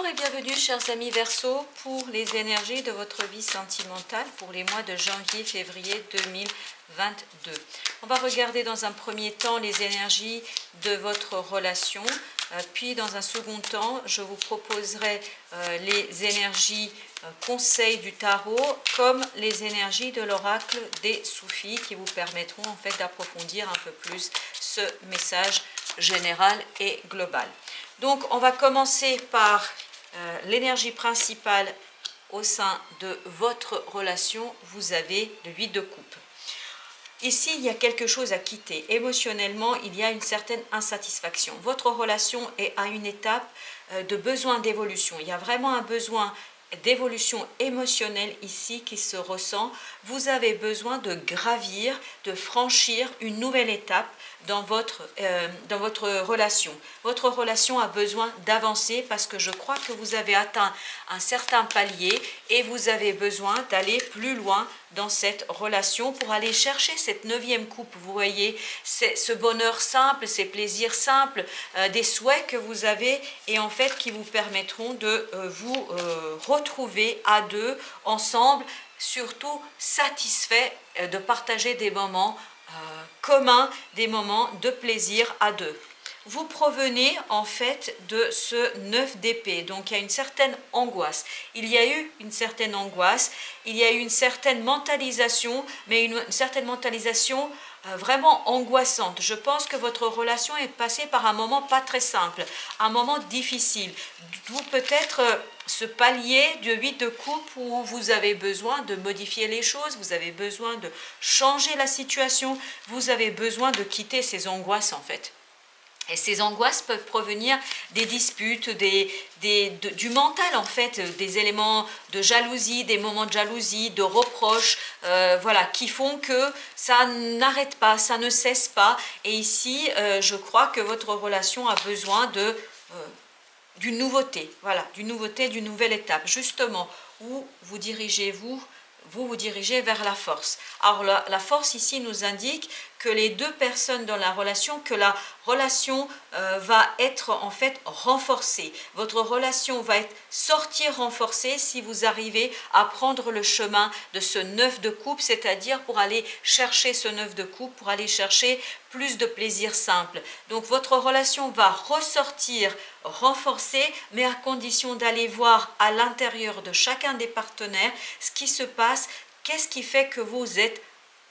Bonjour et bienvenue chers amis Verseau pour les énergies de votre vie sentimentale pour les mois de janvier-février 2022. On va regarder dans un premier temps les énergies de votre relation, puis dans un second temps je vous proposerai les énergies conseils du tarot comme les énergies de l'oracle des soufis qui vous permettront en fait d'approfondir un peu plus ce message général et global. Donc on va commencer par l'énergie principale au sein de votre relation. Vous avez le 8 de coupe. Ici, il y a quelque chose à quitter. Émotionnellement, il y a une certaine insatisfaction. Votre relation est à une étape de besoin d'évolution. Il y a vraiment un besoin d'évolution émotionnelle ici qui se ressent. Vous avez besoin de gravir, de franchir une nouvelle étape dans votre relation. Votre relation a besoin d'avancer parce que je crois que vous avez atteint un certain palier et vous avez besoin d'aller plus loin dans cette relation pour aller chercher cette 9e coupe. Vous voyez, c'est ce bonheur simple, ces plaisirs simples, des souhaits que vous avez et en fait qui vous permettront de vous retrouver à deux, ensemble, surtout satisfaits de partager des moments communs, des moments de plaisir à deux. Vous provenez en fait de ce 9 d'épée, donc il y a une certaine angoisse. Il y a eu une certaine angoisse, il y a eu une certaine mentalisation, mais une certaine mentalisation vraiment angoissante. Je pense que votre relation est passée par un moment pas très simple, un moment difficile. D'où peut-être ce palier de 8 de coupe où vous avez besoin de modifier les choses, vous avez besoin de changer la situation, vous avez besoin de quitter ces angoisses en fait. Et ces angoisses peuvent provenir des disputes, du mental en fait, des éléments de jalousie, des moments de jalousie, de reproches, voilà, qui font que ça n'arrête pas, ça ne cesse pas. Et ici, je crois que votre relation a besoin d'une nouveauté, voilà, d'une nouveauté, d'une nouvelle étape, justement, où vous dirigez-vous. Vous dirigez vers la force. Alors la force ici nous indique que les deux personnes dans la relation, que la relation va être en fait renforcée. Votre relation va sortir renforcée si vous arrivez à prendre le chemin de ce 9 de coupe, c'est-à-dire pour aller chercher ce 9 de coupe, pour aller chercher plus de plaisir simple. Donc votre relation va ressortir renforcée, mais à condition d'aller voir à l'intérieur de chacun des partenaires ce qui se passe, qu'est-ce qui fait que vous êtes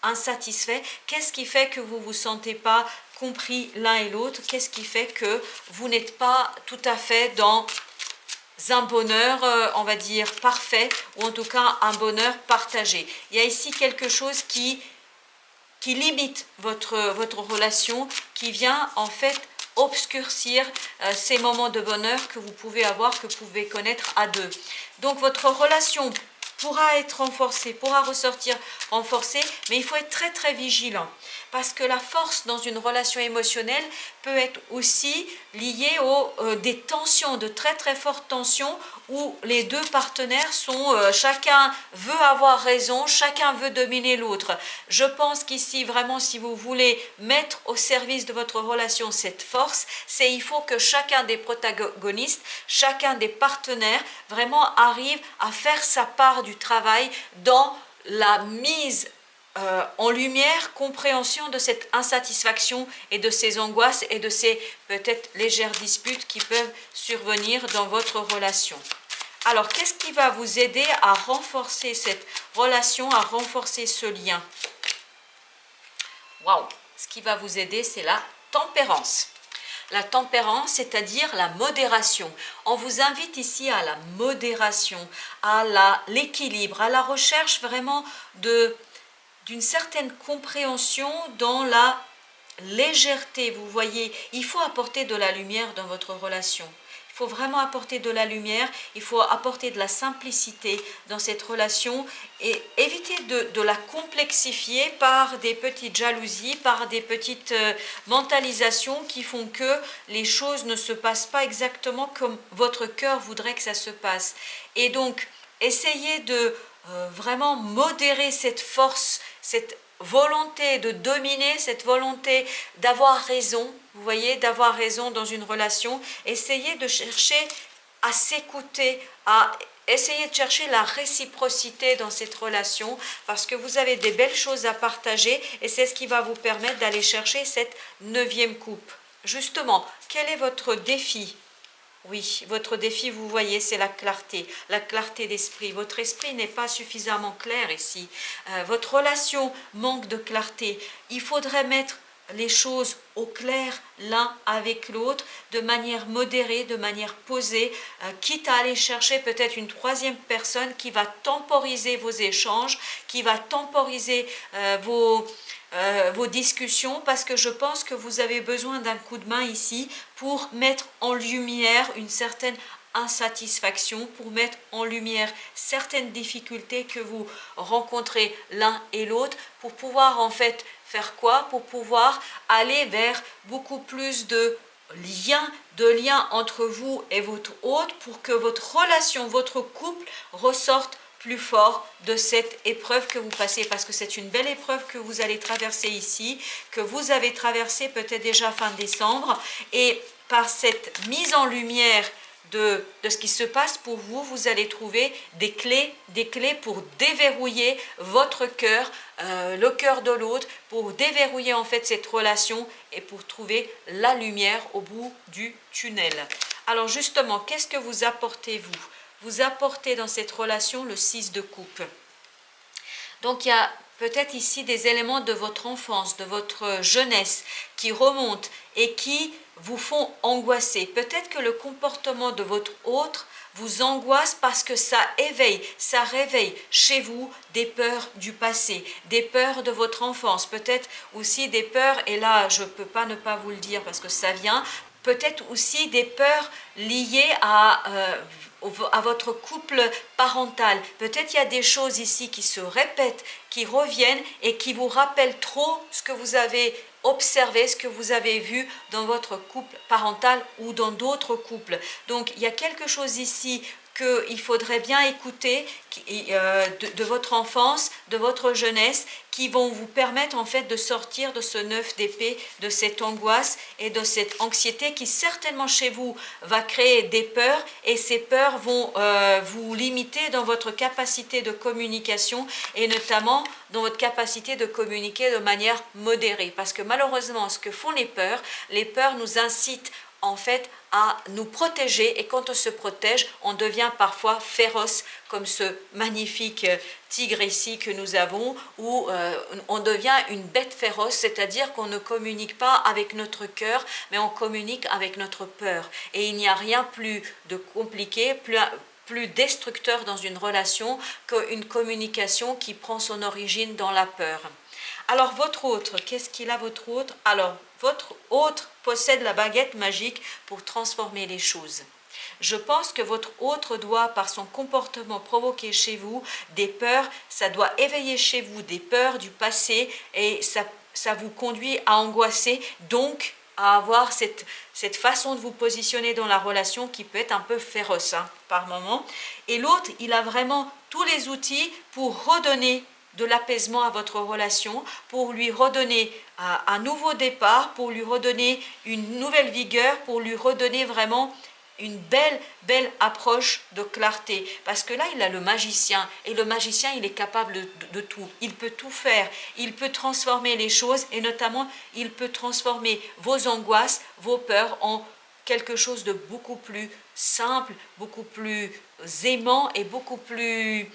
insatisfait, qu'est-ce qui fait que vous ne vous sentez pas compris l'un et l'autre, qu'est-ce qui fait que vous n'êtes pas tout à fait dans un bonheur, on va dire, parfait, ou en tout cas un bonheur partagé. Il y a ici quelque chose qui limite votre relation, qui vient en fait obscurcir ces moments de bonheur que vous pouvez avoir, que vous pouvez connaître à deux. Donc votre relation pourra être renforcée, pourra ressortir renforcée, mais il faut être très très vigilant. Parce que la force dans une relation émotionnelle peut être aussi liée aux des tensions, de très très fortes tensions où les deux partenaires sont, chacun veut avoir raison, chacun veut dominer l'autre. Je pense qu'ici vraiment si vous voulez mettre au service de votre relation cette force, il faut que chacun des protagonistes, chacun des partenaires vraiment arrive à faire sa part du travail dans la mise en lumière, compréhension de cette insatisfaction et de ces angoisses et de ces peut-être légères disputes qui peuvent survenir dans votre relation. Alors, qu'est-ce qui va vous aider à renforcer cette relation, à renforcer ce lien? Waouh! Ce qui va vous aider, c'est la tempérance. La tempérance, c'est-à-dire la modération. On vous invite ici à la modération, à l'équilibre, à la recherche vraiment d'une certaine compréhension dans la légèreté. Vous voyez, il faut apporter de la lumière dans votre relation. Il faut vraiment apporter de la lumière, il faut apporter de la simplicité dans cette relation et éviter de la complexifier par des petites jalousies, par des petites mentalisations qui font que les choses ne se passent pas exactement comme votre cœur voudrait que ça se passe. Et donc, essayez de vraiment modérer cette force, cette volonté de dominer, cette volonté d'avoir raison, vous voyez, d'avoir raison dans une relation. Essayez de chercher à s'écouter, à essayer de chercher la réciprocité dans cette relation parce que vous avez des belles choses à partager et c'est ce qui va vous permettre d'aller chercher cette 9e coupe. Justement, quel est votre défi? Oui, votre défi, vous voyez, c'est la clarté d'esprit. Votre esprit n'est pas suffisamment clair ici. Votre relation manque de clarté. Il faudrait mettre les choses au clair l'un avec l'autre, de manière modérée, de manière posée, quitte à aller chercher peut-être une 3e personne qui va temporiser vos échanges, qui va temporiser vos discussions, parce que je pense que vous avez besoin d'un coup de main ici pour mettre en lumière une certaine insatisfaction, pour mettre en lumière certaines difficultés que vous rencontrez l'un et l'autre, pour pouvoir en fait faire quoi? Pour pouvoir aller vers beaucoup plus de liens entre vous et votre hôte, pour que votre relation, votre couple ressorte plus fort de cette épreuve que vous passez, parce que c'est une belle épreuve que vous allez traverser ici, que vous avez traversé peut-être déjà fin décembre, et par cette mise en lumière de ce qui se passe pour vous, vous allez trouver des clés pour déverrouiller votre cœur, le cœur de l'autre, pour déverrouiller en fait cette relation et pour trouver la lumière au bout du tunnel. Alors justement, qu'est-ce que vous apportez vous? Vous apportez dans cette relation le 6 de coupe. Donc il y a peut-être ici des éléments de votre enfance, de votre jeunesse qui remontent et qui vous font angoisser. Peut-être que le comportement de votre hôte vous angoisse parce que ça réveille chez vous des peurs du passé, des peurs de votre enfance, peut-être aussi des peurs, et là je ne peux pas ne pas vous le dire parce que ça vient, peut-être aussi des peurs liées à votre couple parental. Peut-être il y a des choses ici qui se répètent, qui reviennent et qui vous rappellent trop ce que vous avez observé, ce que vous avez vu dans votre couple parental ou dans d'autres couples. Donc il y a quelque chose ici qu'il faudrait bien écouter de votre enfance, de votre jeunesse, qui vont vous permettre en fait de sortir de ce 9 d'épée, de cette angoisse et de cette anxiété qui certainement chez vous va créer des peurs, et ces peurs vont vous limiter dans votre capacité de communication et notamment dans votre capacité de communiquer de manière modérée, parce que malheureusement ce que font les peurs nous incitent en fait à nous protéger, et quand on se protège, on devient parfois féroce, comme ce magnifique tigre ici que nous avons, où on devient une bête féroce, c'est-à-dire qu'on ne communique pas avec notre cœur, mais on communique avec notre peur. Et il n'y a rien plus de compliqué, plus destructeur dans une relation qu'une communication qui prend son origine dans la peur. Alors votre autre, qu'est-ce qu'il a votre autre? Alors votre autre possède la baguette magique pour transformer les choses. Je pense que votre autre doit, par son comportement, provoquer chez vous des peurs, ça doit éveiller chez vous des peurs du passé, et ça vous conduit à angoisser, donc à avoir cette façon de vous positionner dans la relation qui peut être un peu féroce par moment. Et l'autre, il a vraiment tous les outils pour redonner de l'apaisement à votre relation, pour lui redonner un nouveau départ, pour lui redonner une nouvelle vigueur, pour lui redonner vraiment une belle approche de clarté, parce que là il a le magicien, et le magicien il est capable de tout, il peut tout faire, il peut transformer les choses, et notamment il peut transformer vos angoisses, vos peurs en quelque chose de beaucoup plus simple, beaucoup plus aimant et beaucoup plus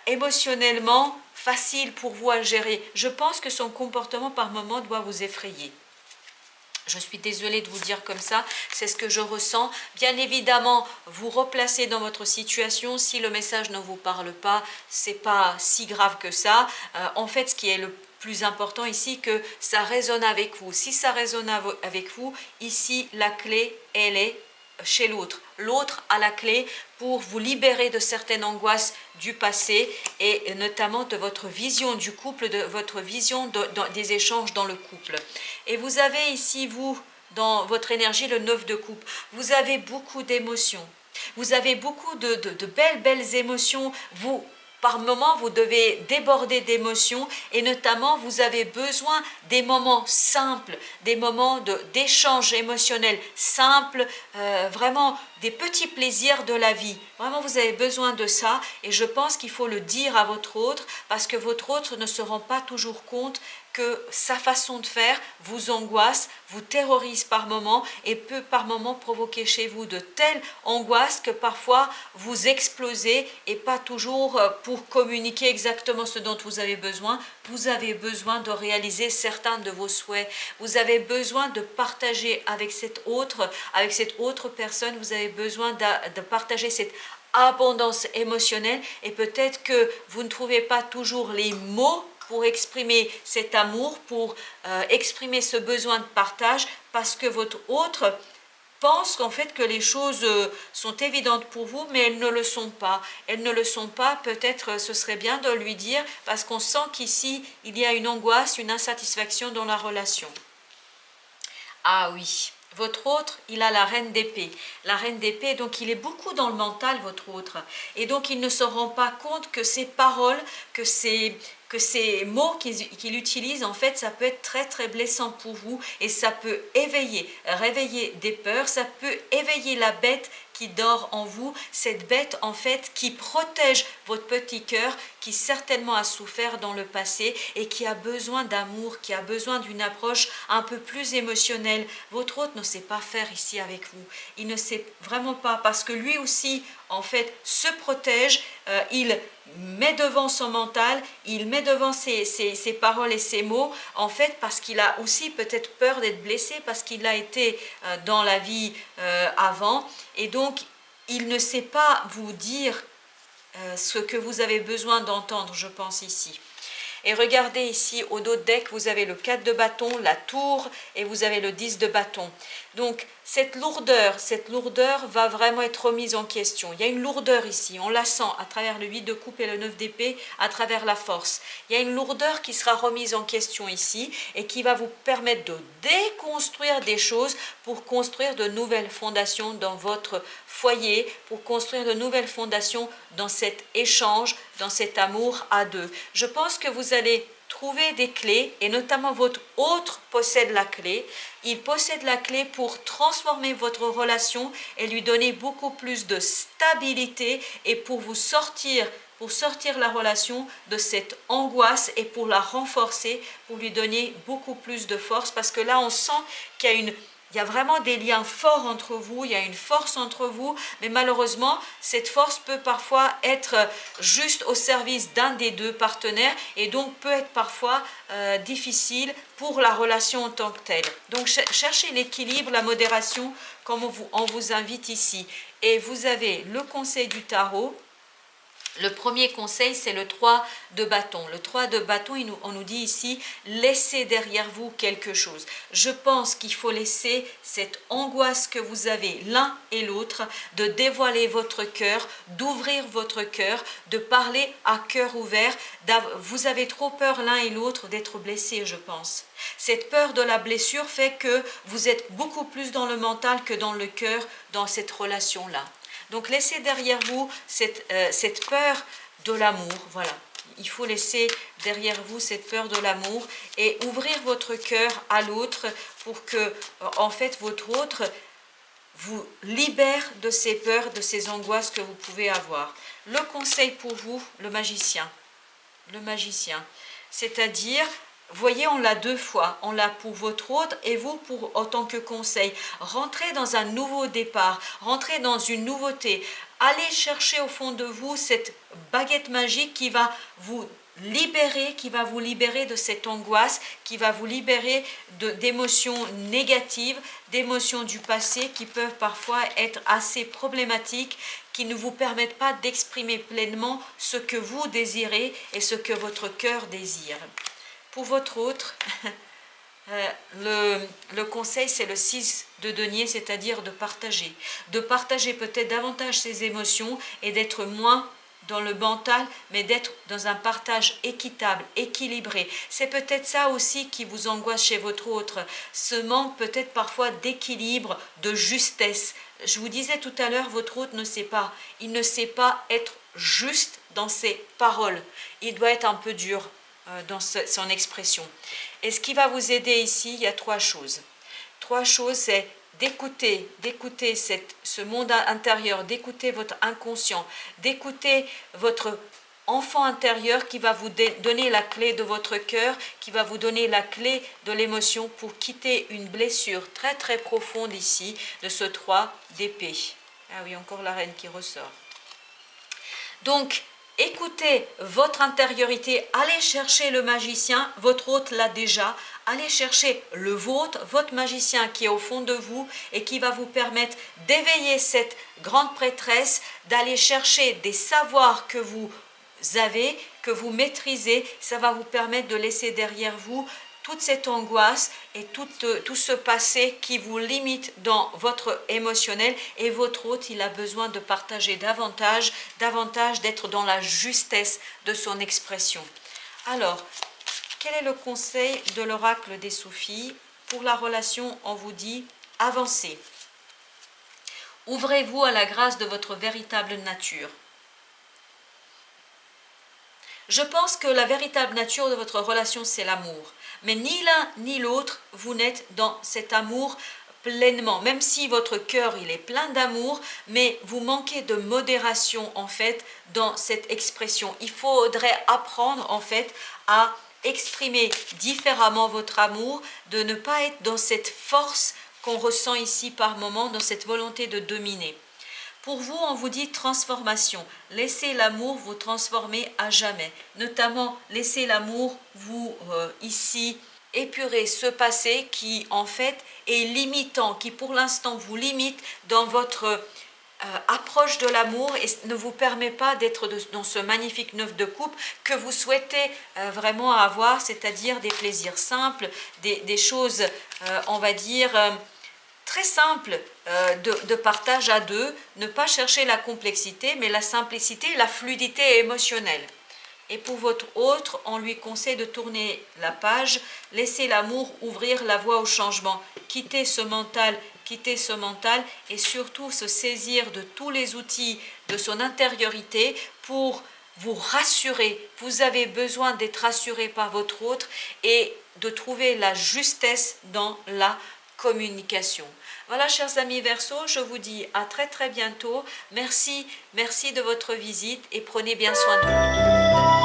émotionnellement facile pour vous à gérer. Je pense que son comportement par moment doit vous effrayer. Je suis désolée de vous dire comme ça, c'est ce que je ressens. Bien évidemment, vous replacez dans votre situation. Si le message ne vous parle pas, c'est pas si grave que ça. En fait, ce qui est le plus important ici, que ça résonne avec vous. Si ça résonne avec vous, ici, la clé, elle est chez l'autre. L'autre a la clé pour vous libérer de certaines angoisses du passé, et notamment de votre vision du couple, de votre vision des échanges dans le couple. Et vous avez ici, vous, dans votre énergie, le 9 de coupe. Vous avez beaucoup d'émotions. Vous avez beaucoup de belles émotions. par moments, vous devez déborder d'émotions et notamment, vous avez besoin des moments simples, des moments d'échange émotionnel simples, vraiment des petits plaisirs de la vie. Vraiment, vous avez besoin de ça et je pense qu'il faut le dire à votre autre parce que votre autre ne se rend pas toujours compte que sa façon de faire vous angoisse, vous terrorise par moments et peut par moments provoquer chez vous de telles angoisses que parfois vous explosez et pas toujours pour communiquer exactement ce dont vous avez besoin. Vous avez besoin de réaliser certains de vos souhaits. Vous avez besoin de partager avec cette autre personne, vous avez besoin de partager cette abondance émotionnelle et peut-être que vous ne trouvez pas toujours les mots pour exprimer cet amour, pour exprimer ce besoin de partage, parce que votre autre pense qu'en fait que les choses sont évidentes pour vous, mais elles ne le sont pas. Elles ne le sont pas, peut-être ce serait bien de lui dire, parce qu'on sent qu'ici, il y a une angoisse, une insatisfaction dans la relation. Ah oui, votre autre, il a la reine d'épée. La reine d'épée, donc il est beaucoup dans le mental, votre autre. Et donc il ne se rend pas compte que ces paroles, que ces mots qu'il utilise, en fait, ça peut être très très blessant pour vous et ça peut réveiller des peurs, ça peut éveiller la bête qui dort en vous, cette bête en fait qui protège votre petit cœur, qui certainement a souffert dans le passé et qui a besoin d'amour, qui a besoin d'une approche un peu plus émotionnelle. Votre autre ne sait pas faire ici avec vous. Il ne sait vraiment pas parce que lui aussi en fait se protège, il met devant son mental, il met devant ses paroles et ses mots, en fait parce qu'il a aussi peut-être peur d'être blessé, parce qu'il a été dans la vie avant, et donc il ne sait pas vous dire ce que vous avez besoin d'entendre, je pense ici. Et regardez ici au dos de deck, vous avez le 4 de bâton, la tour et vous avez le 10 de bâton. Donc cette lourdeur va vraiment être remise en question. Il y a une lourdeur ici, on la sent à travers le 8 de coupe et le 9 d'épée, à travers la force. Il y a une lourdeur qui sera remise en question ici et qui va vous permettre de déconstruire des choses pour construire de nouvelles fondations dans votre foyer, pour construire de nouvelles fondations dans cet échange, dans cet amour à deux. Je pense que vous allez trouver des clés, et notamment votre autre possède la clé. Il possède la clé pour transformer votre relation et lui donner beaucoup plus de stabilité et pour sortir la relation de cette angoisse et pour la renforcer, pour lui donner beaucoup plus de force, parce que là on sent qu'il y a vraiment des liens forts entre vous, il y a une force entre vous, mais malheureusement, cette force peut parfois être juste au service d'un des deux partenaires et donc peut être parfois difficile pour la relation en tant que telle. Donc cherchez l'équilibre, la modération, comme on vous invite ici. Et vous avez le conseil du tarot. Le premier conseil, c'est le 3 de bâton. Le 3 de bâton, on nous dit ici, laissez derrière vous quelque chose. Je pense qu'il faut laisser cette angoisse que vous avez l'un et l'autre, de dévoiler votre cœur, d'ouvrir votre cœur, de parler à cœur ouvert. Vous avez trop peur l'un et l'autre d'être blessés, je pense. Cette peur de la blessure fait que vous êtes beaucoup plus dans le mental que dans le cœur dans cette relation-là. Donc laissez derrière vous cette peur de l'amour, voilà. Il faut laisser derrière vous cette peur de l'amour et ouvrir votre cœur à l'autre pour que, en fait, votre autre vous libère de ces peurs, de ces angoisses que vous pouvez avoir. Le conseil pour vous, le magicien, c'est-à-dire... Voyez, on l'a deux fois, on l'a pour votre autre et vous en tant que conseil. Rentrez dans un nouveau départ, rentrez dans une nouveauté. Allez chercher au fond de vous cette baguette magique qui va vous libérer de cette angoisse, qui va vous libérer d'émotions négatives, d'émotions du passé qui peuvent parfois être assez problématiques, qui ne vous permettent pas d'exprimer pleinement ce que vous désirez et ce que votre cœur désire. Pour votre autre, le conseil, c'est le 6 de denier, c'est-à-dire de partager peut-être davantage ses émotions et d'être moins dans le mental, mais d'être dans un partage équitable, équilibré. C'est peut-être ça aussi qui vous angoisse chez votre autre, ce manque peut-être parfois d'équilibre, de justesse. Je vous disais tout à l'heure, votre hôte ne sait pas. Il ne sait pas être juste dans ses paroles. Il doit être un peu dur dans son expression. Et ce qui va vous aider ici, il y a trois choses. Trois choses, c'est d'écouter ce monde intérieur, d'écouter votre inconscient, d'écouter votre enfant intérieur qui va vous donner la clé de votre cœur, qui va vous donner la clé de l'émotion pour quitter une blessure très très profonde ici de ce 3 d'épée. Ah oui, encore la reine qui ressort. Donc, écoutez votre intériorité, allez chercher le magicien, votre hôte l'a déjà, allez chercher le vôtre, votre magicien qui est au fond de vous et qui va vous permettre d'éveiller cette grande prêtresse, d'aller chercher des savoirs que vous avez, que vous maîtrisez, ça va vous permettre de laisser derrière vous toute cette angoisse et tout ce passé qui vous limite dans votre émotionnel, et votre hôte, il a besoin de partager davantage d'être dans la justesse de son expression. Alors, quel est le conseil de l'oracle des Soufis? Pour la relation, on vous dit avancez. Ouvrez-vous à la grâce de votre véritable nature. Je pense que la véritable nature de votre relation, c'est l'amour. Mais ni l'un ni l'autre, vous n'êtes dans cet amour pleinement. Même si votre cœur, il est plein d'amour, mais vous manquez de modération, en fait, dans cette expression. Il faudrait apprendre, en fait, à exprimer différemment votre amour, de ne pas être dans cette force qu'on ressent ici par moment, dans cette volonté de dominer. Pour vous, on vous dit transformation. Laissez l'amour vous transformer à jamais. Notamment, laissez l'amour vous, ici, épurer ce passé qui, en fait, est limitant, qui pour l'instant vous limite dans votre approche de l'amour et ne vous permet pas d'être dans ce magnifique 9 de coupe que vous souhaitez vraiment avoir, c'est-à-dire des plaisirs simples, des choses, on va dire, très simple de partage à deux, ne pas chercher la complexité, mais la simplicité, la fluidité émotionnelle. Et pour votre autre, on lui conseille de tourner la page, laisser l'amour ouvrir la voie au changement, quitter ce mental et surtout se saisir de tous les outils de son intériorité pour vous rassurer. Vous avez besoin d'être rassuré par votre autre et de trouver la justesse dans la communication. Voilà, chers amis Verseau, je vous dis à très très bientôt. Merci de votre visite et prenez bien soin de vous.